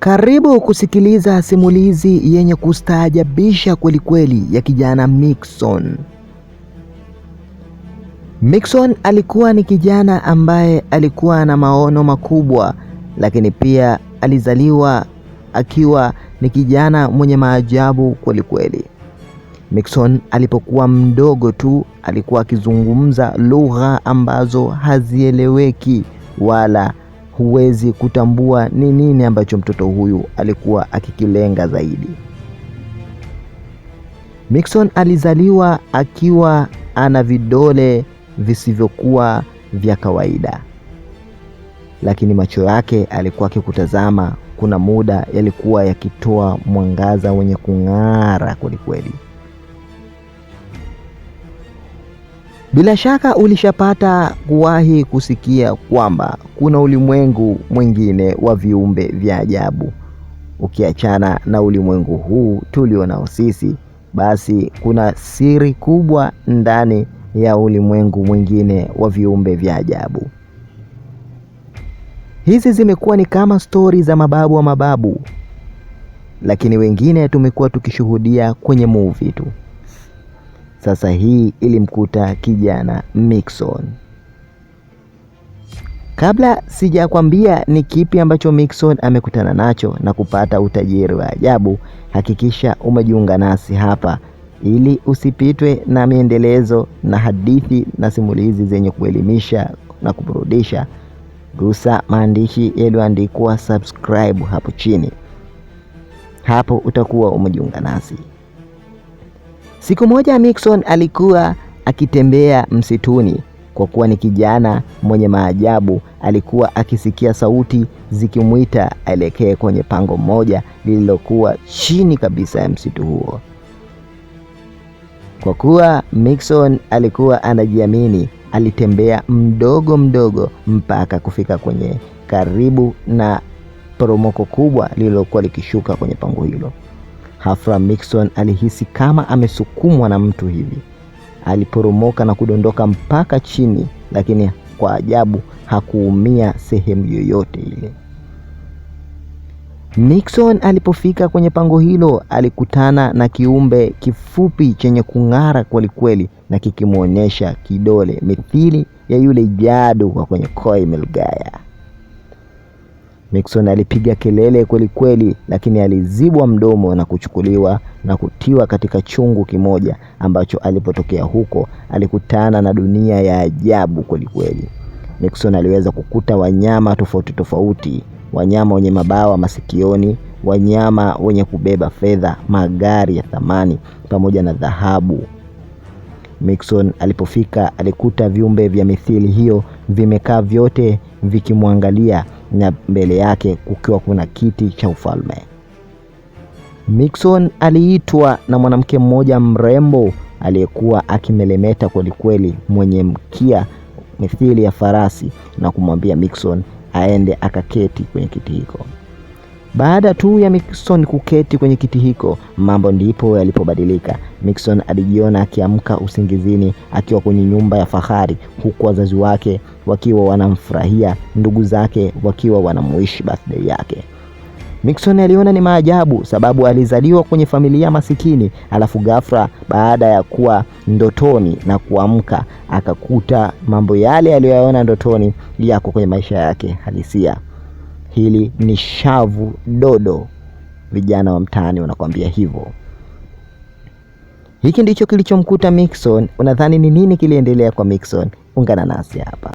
Karibu kusikiliza simulizi yenye kustaajabisha kwelikweli ya kijana Miquissone. Miquissone alikuwa ni kijana ambaye alikuwa na maono makubwa, lakini pia alizaliwa akiwa ni kijana mwenye maajabu kwelikweli. Miquissone alipokuwa mdogo tu alikuwa akizungumza lugha ambazo hazieleweki wala huwezi kutambua ni nini ambacho mtoto huyu alikuwa akikilenga zaidi. Miquissone alizaliwa akiwa ana vidole visivyokuwa vya kawaida, lakini macho yake alikuwa akikutazama, kuna muda yalikuwa yakitoa mwangaza wenye kung'ara kwelikweli. Bila shaka ulishapata kuwahi kusikia kwamba kuna ulimwengu mwingine wa viumbe vya ajabu. Ukiachana na ulimwengu huu tulionao sisi, basi kuna siri kubwa ndani ya ulimwengu mwingine wa viumbe vya ajabu. Hizi zimekuwa ni kama stori za mababu wa mababu, lakini wengine tumekuwa tukishuhudia kwenye movie tu. Sasa hii ilimkuta kijana Miquissone. Kabla sijakwambia ni kipi ambacho Miquissone amekutana nacho na kupata utajiri wa ajabu, hakikisha umejiunga nasi hapa ili usipitwe na miendelezo na hadithi na simulizi zenye kuelimisha na kuburudisha. Gusa maandishi yaliyoandikwa subscribe hapo chini. Hapo utakuwa umejiunga nasi. Siku moja Miquissone alikuwa akitembea msituni. Kwa kuwa ni kijana mwenye maajabu, alikuwa akisikia sauti zikimwita aelekee kwenye pango moja lililokuwa chini kabisa ya msitu huo. Kwa kuwa Miquissone alikuwa anajiamini, alitembea mdogo mdogo mpaka kufika kwenye karibu na poromoko kubwa lililokuwa likishuka kwenye pango hilo. Hafla Miquissone alihisi kama amesukumwa na mtu hivi. Aliporomoka na kudondoka mpaka chini, lakini kwa ajabu hakuumia sehemu yoyote ile. Miquissone alipofika kwenye pango hilo alikutana na kiumbe kifupi chenye kung'ara kwelikweli na kikimuonyesha kidole mithili ya yule jadu wa kwenye Koi Milgaya. Miquissone alipiga kelele kwelikweli, lakini alizibwa mdomo na kuchukuliwa na kutiwa katika chungu kimoja ambacho alipotokea huko alikutana na dunia ya ajabu kwelikweli. Miquissone aliweza kukuta wanyama tofauti tofauti, wanyama wenye mabawa masikioni, wanyama wenye kubeba fedha, magari ya thamani pamoja na dhahabu. Miquissone alipofika alikuta viumbe vya mithili hiyo vimekaa vyote vikimwangalia, na mbele yake kukiwa kuna kiti cha ufalme. Miquissone aliitwa na mwanamke mmoja mrembo aliyekuwa akimelemeta kwelikweli, mwenye mkia mithili ya farasi, na kumwambia Miquissone aende akaketi kwenye kiti hiko. Baada tu ya Miquissone kuketi kwenye kiti hiko, mambo ndipo yalipobadilika. Miquissone alijiona akiamka usingizini akiwa kwenye nyumba ya fahari, huku wazazi wake wakiwa wanamfurahia, ndugu zake wakiwa wanamuishi birthday yake. Miquissone aliona ni maajabu, sababu alizaliwa kwenye familia masikini, alafu ghafla baada ya kuwa ndotoni na kuamka akakuta mambo yale aliyoyaona ndotoni yako kwenye maisha yake halisia. Hili ni shavu dodo, vijana wa mtaani wanakuambia hivyo. Hiki ndicho kilichomkuta Miquissone. Unadhani ni nini kiliendelea kwa Miquissone? Ungana nasi hapa.